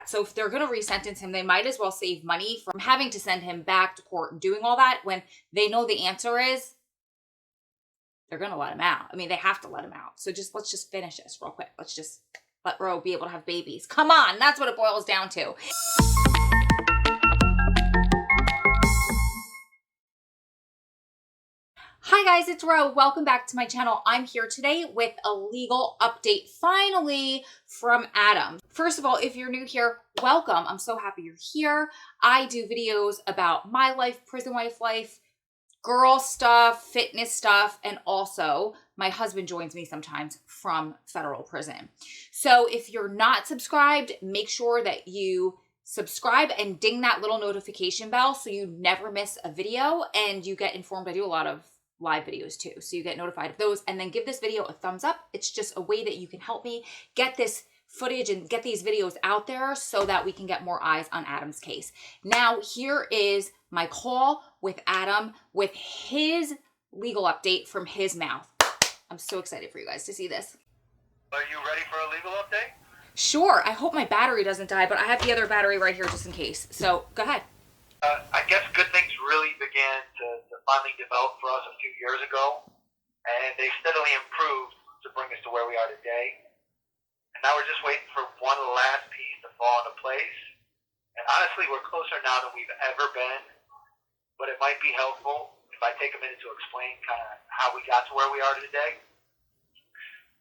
that. So if they're going to resentence him, they might as well save money from having to send him back to court and doing all that when they know the answer is they're going to let him out. I mean, they have to let him out. So let's just finish this real quick. Let's just let Roe be able to have babies. Come on. That's what it boils down to. Hi guys, it's Ro. Welcome back to my channel. I'm here today with a legal update, finally, from Adam. First of all, if you're new here, welcome. I'm so happy you're here. I do videos about my life, prison wife life, girl stuff, fitness stuff, and also my husband joins me sometimes from federal prison. So if you're not subscribed, make sure that you subscribe and ding that little notification bell so you never miss a video and you get informed. I do a lot of live videos too, so you get notified of those, and then give this video a thumbs up. It's just a way that you can help me get this footage and get these videos out there so that we can get more eyes on Adam's case. Now, here is my call with Adam with his legal update from his mouth. I'm so excited for you guys to see this. Are you ready for a legal update? Sure. I hope my battery doesn't die, but I have the other battery right here just in case. So go ahead. I guess good things really began to finally develop for us a few years ago, and they steadily improved to bring us to where we are today. And now we're just waiting for one last piece to fall into place. And honestly, we're closer now than we've ever been, but it might be helpful if I take a minute to explain kind of how we got to where we are today.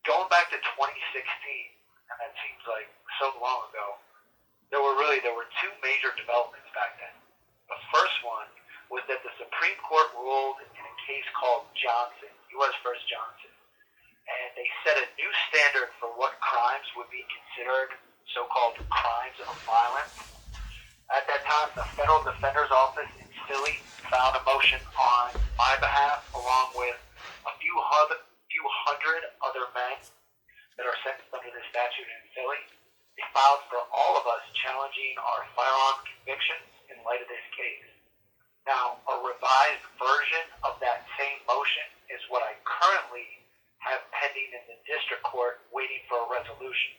Going back to 2016, and that seems like so long ago, there were two major developments back then. The first one was that the Supreme Court ruled in a case called Johnson, U.S. v. Johnson, and they set a new standard for what crimes would be considered so-called crimes of violence. At that time, the Federal Defender's Office in Philly filed a motion on my behalf, along with a few hundred other men that are sentenced under this statute in Philly. They filed for all of us challenging our firearm convictions in light of this case. Now, a revised version of that same motion is what I currently have pending in the district court waiting for a resolution.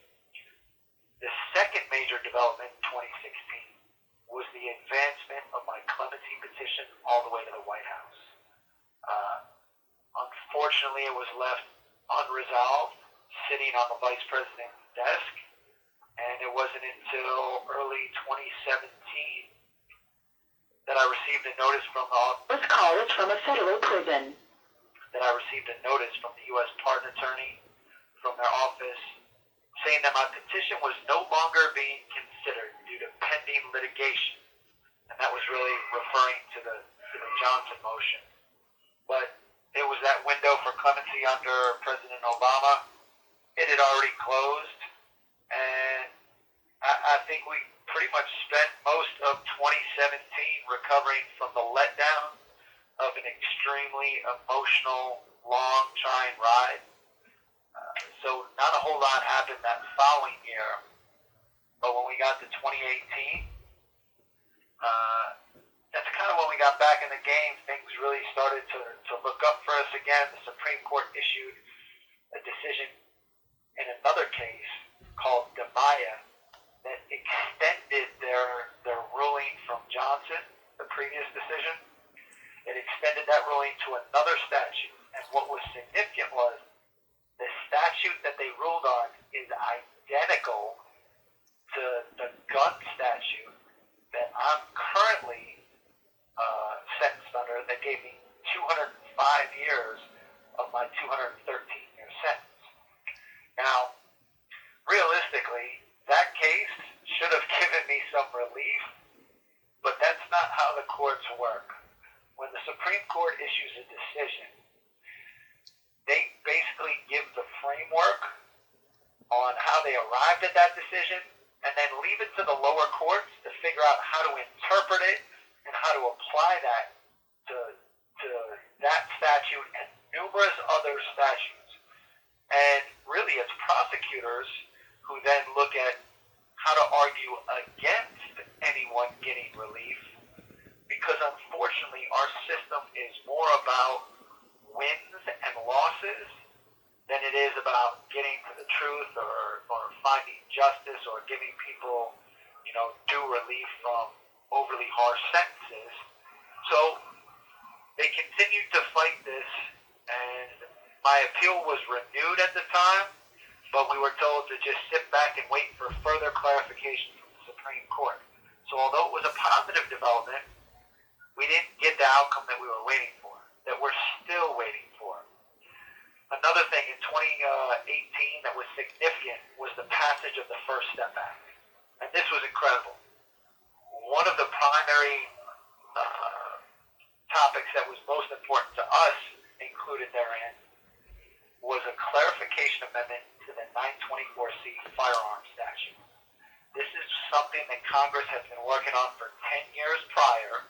The second major development in 2016 was the advancement of my clemency petition all the way to the White House. Unfortunately, it was left unresolved, sitting on the vice president's desk, and it wasn't until early 2017 that I received a notice from the This call is from a federal prison. That I received a notice from the U.S. Pardon Attorney from their office saying that my petition was no longer being considered due to pending litigation, and that was really referring to the Johnson motion. But it was that window for clemency under President Obama. It had already closed, and I think we pretty much spent most of 2017 recovering from the letdown of an extremely emotional, long, trying ride. So not a whole lot happened that following year, but when we got to 2018, that's kind of when we got back in the game. Things really started to look up for us again. The Supreme Court issued a decision in another case called DeMaya that extended their ruling from Johnson, the previous decision. It extended that ruling to another statute. And what was significant was the statute that they ruled on is identical to the gun statute that I'm currently sentenced under, that gave me 205 years of my 213-year sentence. Now, realistically, that case should have given me some relief, but that's not how the courts work. When the Supreme Court issues a decision, they basically give the framework on how they arrived at that decision and then leave it to the lower courts to figure out how to interpret it and how to apply that to that statute and numerous other statutes. And really, it's prosecutors who then look at how to argue against anyone getting relief, because unfortunately our system is more about wins and losses than it is about getting to the truth or finding justice or giving people due relief from overly harsh sentences. So they continued to fight this, and my appeal was renewed at the time, but we were told to just sit back and wait for further clarification from the Supreme Court. So although it was a positive development, we didn't get the outcome that we were waiting for, that we're still waiting for. Another thing in 2018 that was significant was the passage of the First Step Act. And this was incredible. One of the primary topics that was most important to us included therein was a clarification amendment to the 924C firearms statute. This is something that Congress has been working on for 10 years prior.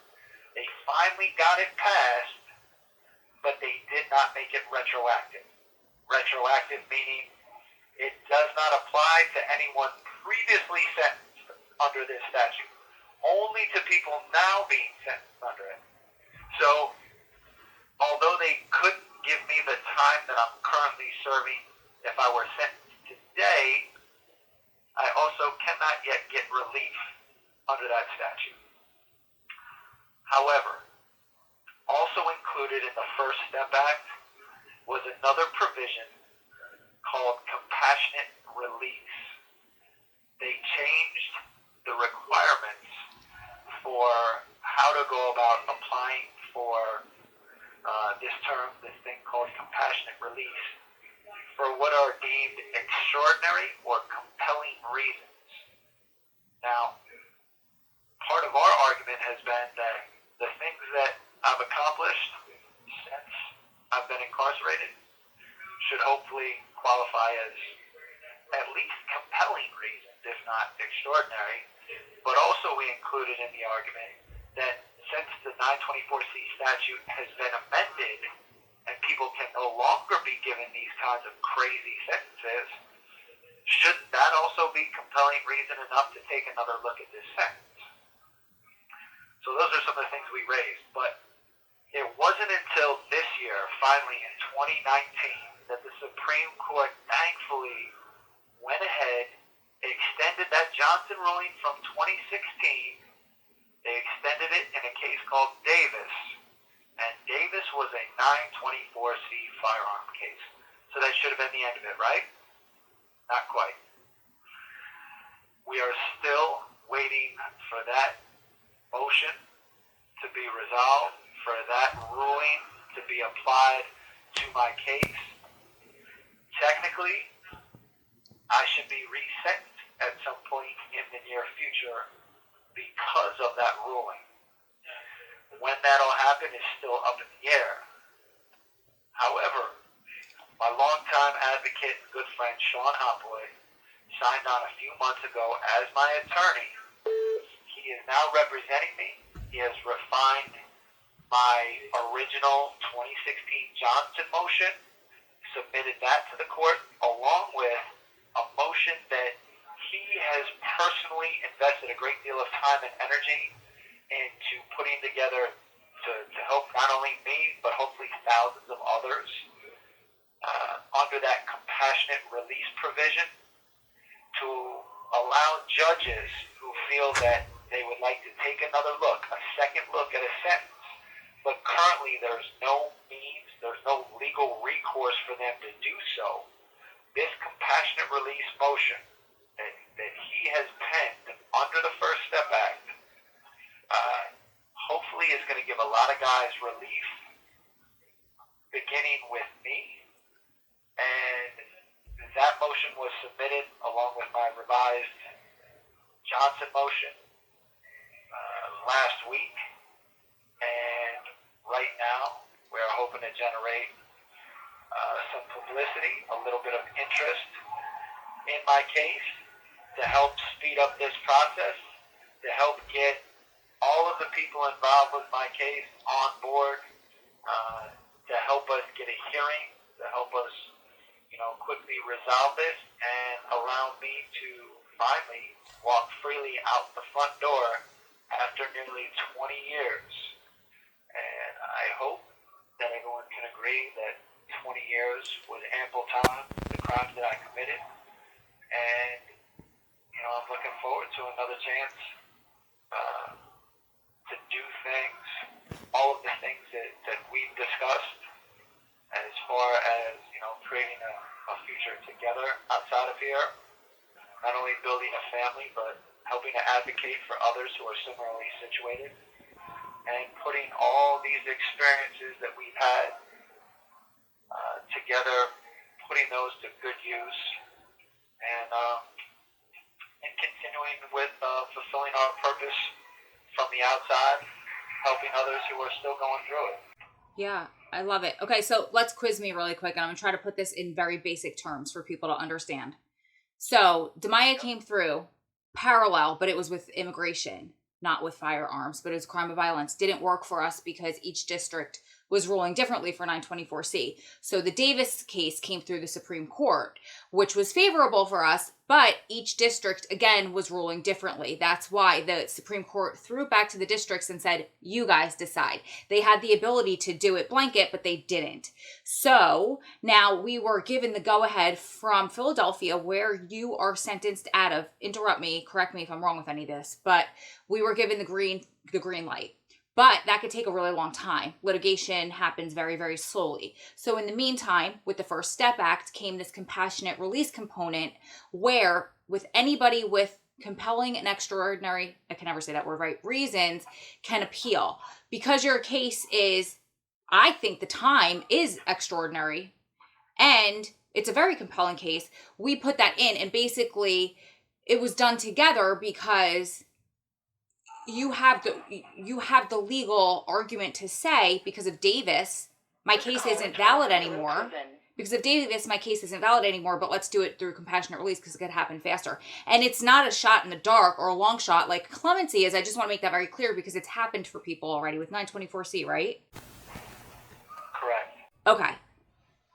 They finally got it passed, but they did not make it retroactive. Retroactive meaning it does not apply to anyone previously sentenced under this statute, only to people now being sentenced under it. So, although they couldn't give me the time that I'm currently serving if I were sentenced today, I also cannot yet get relief under that statute. However, also included in the First Step Act was another provision called compassionate release. They changed the requirements for how to go about applying for this thing called compassionate release, for what are deemed extraordinary or compelling reasons. Now, part of our argument has been that the things that I've accomplished since I've been incarcerated should hopefully qualify as at least compelling reasons, if not extraordinary. But also we included in the argument that since the 924C statute has been amended and people can no longer be given these kinds of crazy sentences, shouldn't that also be compelling reason enough to take another look at this sentence? So those are some of the things we raised. But it wasn't until this year, finally in 2019, that the Supreme Court thankfully went ahead, extended that Johnson ruling from 2016. They extended it in a case called Davis, and Davis was a 924C firearm case. So that should have been the end of it, right? Not quite. We are still waiting for that motion to be resolved, for that ruling to be applied to my case. Technically, I should be resentenced at some point in the near future because of that ruling. When that'll happen is still up in the air. However, my longtime advocate and good friend Sean Hopwood signed on a few months ago as my attorney. He is now representing me. He has refined my original 2016 Johnson motion, submitted that to the court, along with a motion that he has personally invested a great deal of time and energy into putting together to help not only me, but hopefully thousands of others under that compassionate release provision, to allow judges who feel that they would like to take another look, a second look at a sentence, but currently there's no means, there's no legal recourse for them to do so. This compassionate release motion that he has penned under the First Step Act hopefully is going to give a lot of guys relief, beginning with me. And that motion was submitted along with my revised Johnson motion last week. And right now, we're hoping to generate some publicity, a little bit of interest in my case, to help speed up this process, to help get all of the people involved with my case on board, to help us get a hearing, to help us, quickly resolve this and allow me to finally walk freely out the front door after nearly 20 years. And I hope that everyone can agree that 20 years was ample time for the crimes that I committed. And, I'm looking forward to another chance to do things, all of the things that we've discussed, as far as, creating a future together outside of here, not only building a family, but helping to advocate for others who are similarly situated, and putting all these experiences that we've had together, putting those to good use, and continuing with fulfilling our purpose from the outside, helping others who are still going through it. Yeah, I love it. Okay, so let's quiz me really quick, and I'm going to try to put this in very basic terms for people to understand. So, Demaya came through parallel, but it was with immigration, not with firearms, but it was crime of violence. Didn't work for us because each district was ruling differently for 924C. So the Davis case came through the Supreme Court, which was favorable for us, but each district, again, was ruling differently. That's why the Supreme Court threw it back to the districts and said, you guys decide. They had the ability to do it blanket, but they didn't. So now we were given the go-ahead from Philadelphia, where you are sentenced out of, interrupt me, correct me if I'm wrong with any of this, but we were given the green light. But that could take a really long time. Litigation happens very, very slowly. So in the meantime, with the First Step Act came this compassionate release component where with anybody with compelling and extraordinary, I can never say that word right, reasons can appeal. Because your case is, I think the time is extraordinary and it's a very compelling case, we put that in, and basically it was done together because you have the legal argument to say, because of Davis, my case isn't valid anymore. Because of Davis, my case isn't valid anymore, but let's do it through compassionate release because it could happen faster. And it's not a shot in the dark or a long shot like clemency is. I just want to make that very clear because it's happened for people already with 924C, right? Correct. Okay.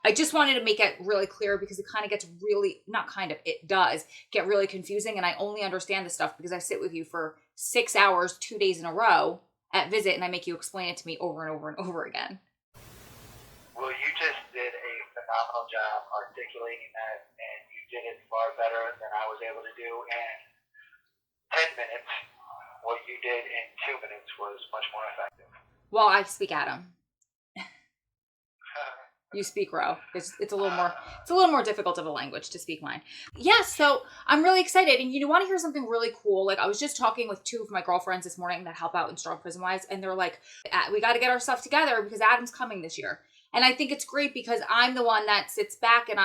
I just wanted to make it really clear because it kind of gets really, not kind of, it does get really confusing. And I only understand this stuff because I sit with you for 6 hours, 2 days in a row at Visit, and I make you explain it to me over and over and over again. Well, you just did a phenomenal job articulating that, and you did it far better than I was able to do in 10 minutes. What you did in 2 minutes was much more effective. Well, I speak Adam. You speak Ro. It's a little more difficult of a language to speak mine. Yeah, so I'm really excited. And you want to hear something really cool? Like I was just talking with 2 of my girlfriends this morning that help out in Strong Prison Wise, and they're like, we got to get our stuff together because Adam's coming this year. And I think it's great because I'm the one that sits back and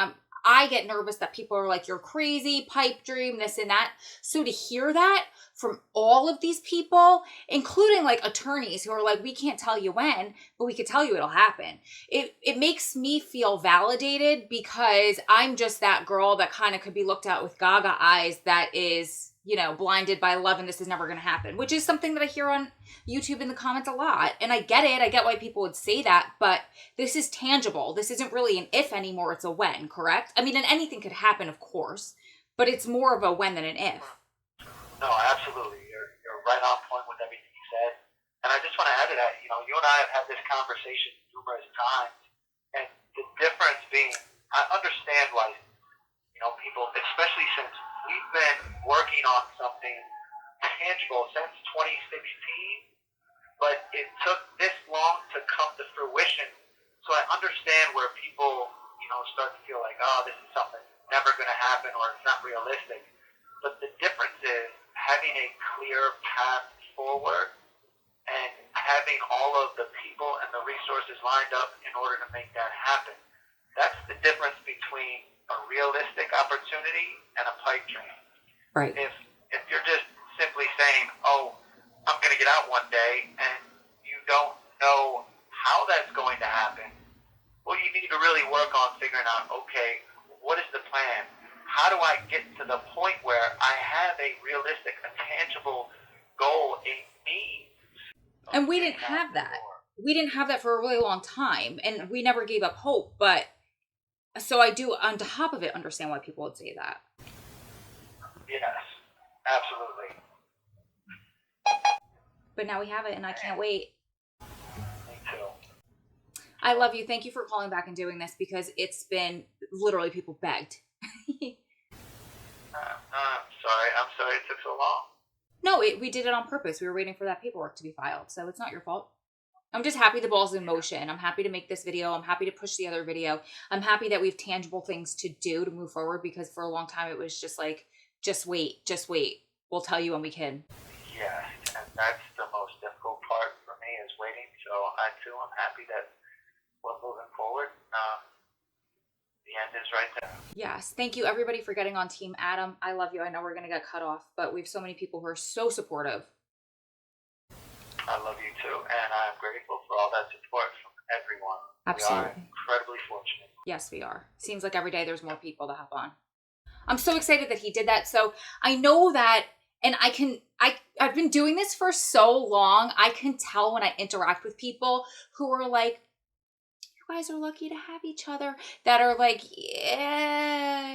I get nervous that people are like, you're crazy, pipe dream, this and that. So to hear that from all of these people, including like attorneys who are like, we can't tell you when, but we could tell you it'll happen. It makes me feel validated because I'm just that girl that kind of could be looked at with gaga eyes that is, blinded by love and this is never going to happen, which is something that I hear on YouTube in the comments a lot. And I get it. I get why people would say that, but this is tangible. This isn't really an if anymore. It's a when, correct? I mean, and anything could happen, of course, but it's more of a when than an if. No, absolutely. You're right on point with everything you said. And I just want to add to that, you and I have had this conversation numerous times, and the difference being, I understand why, people, especially since we've been working on something tangible since 2016, but it took this long to come to fruition. So I understand where people, start to feel like, oh, this is something never going to happen or it's not realistic. But the difference is having a clear path forward and having all of the people and the resources lined up in order to make that happen. That's the difference between a realistic opportunity and a pipe dream. Right. If you're just simply saying, oh, I'm going to get out one day, and you don't know how that's going to happen, well, you need to really work on figuring out, okay, what is the plan? How do I get to the point where I have a realistic, a tangible goal, a means? And we didn't have that. We didn't have that for a really long time, and we never gave up hope. But so I do, on top of it, understand why people would say that. Yes, absolutely. But now we have it, and I can't wait. Me too. I love you. Thank you for calling back and doing this because it's been literally people begged. I'm sorry it took so long. No, we did it on purpose. We were waiting for that paperwork to be filed, so it's not your fault. I'm just happy the ball's in motion. I'm happy to make this video. I'm happy to push the other video. I'm happy that we have tangible things to do to move forward, because for a long time it was just like, just wait. We'll tell you when we can. Yeah, and that's the most difficult part for me, is waiting. So I too am happy that we're moving forward. The end is right there. Yes. Thank you everybody for getting on Team Adam. I love you. I know we're going to get cut off, but we have so many people who are so supportive. I love you too, and I'm grateful for all that support from everyone. Absolutely. We are incredibly fortunate. Yes, we are. Seems like every day there's more people to hop on. I'm so excited that he did that. So I know that, and I've been doing this for so long. I can tell when I interact with people who are like, you guys are lucky to have each other, that are like, yeah,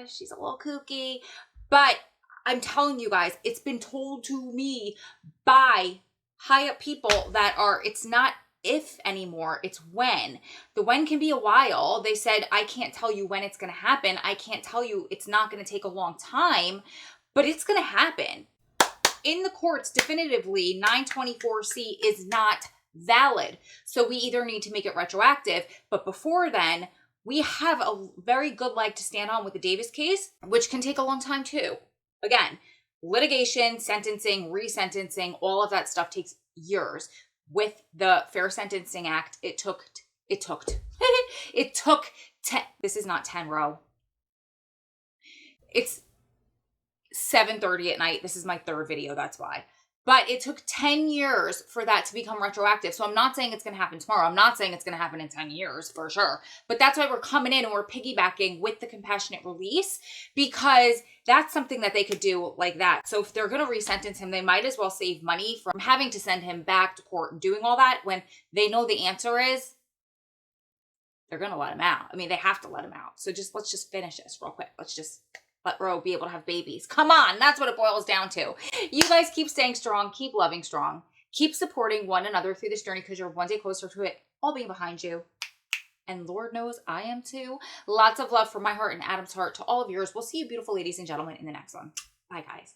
she's a little kooky. But I'm telling you guys, it's been told to me by high up people that are, it's not if anymore, it's when. The when can be a while. They said, I can't tell you when it's going to happen. I can't tell you it's not going to take a long time, but it's going to happen. In the courts, definitively, 924C is not valid. So we either need to make it retroactive, but before then, we have a very good leg to stand on with the Davis case, which can take a long time too. Again, litigation, sentencing, resentencing, all of that stuff takes years. With the Fair Sentencing Act, it took this is not 10 row. It's 7:30 at night. This is my third video, that's why. But it took 10 years for that to become retroactive. So I'm not saying it's going to happen tomorrow. I'm not saying it's going to happen in 10 years for sure. But that's why we're coming in and we're piggybacking with the compassionate release, because that's something that they could do like that. So if they're going to resentence him, they might as well save money from having to send him back to court and doing all that when they know the answer is they're going to let him out. I mean, they have to let him out. So let's just finish this real quick. Let's just let Ro be able to have babies. Come on. That's what it boils down to. You guys keep staying strong. Keep loving strong. Keep supporting one another through this journey, because you're one day closer to it all being behind you. And Lord knows I am too. Lots of love from my heart and Adam's heart to all of yours. We'll see you beautiful ladies and gentlemen in the next one. Bye, guys.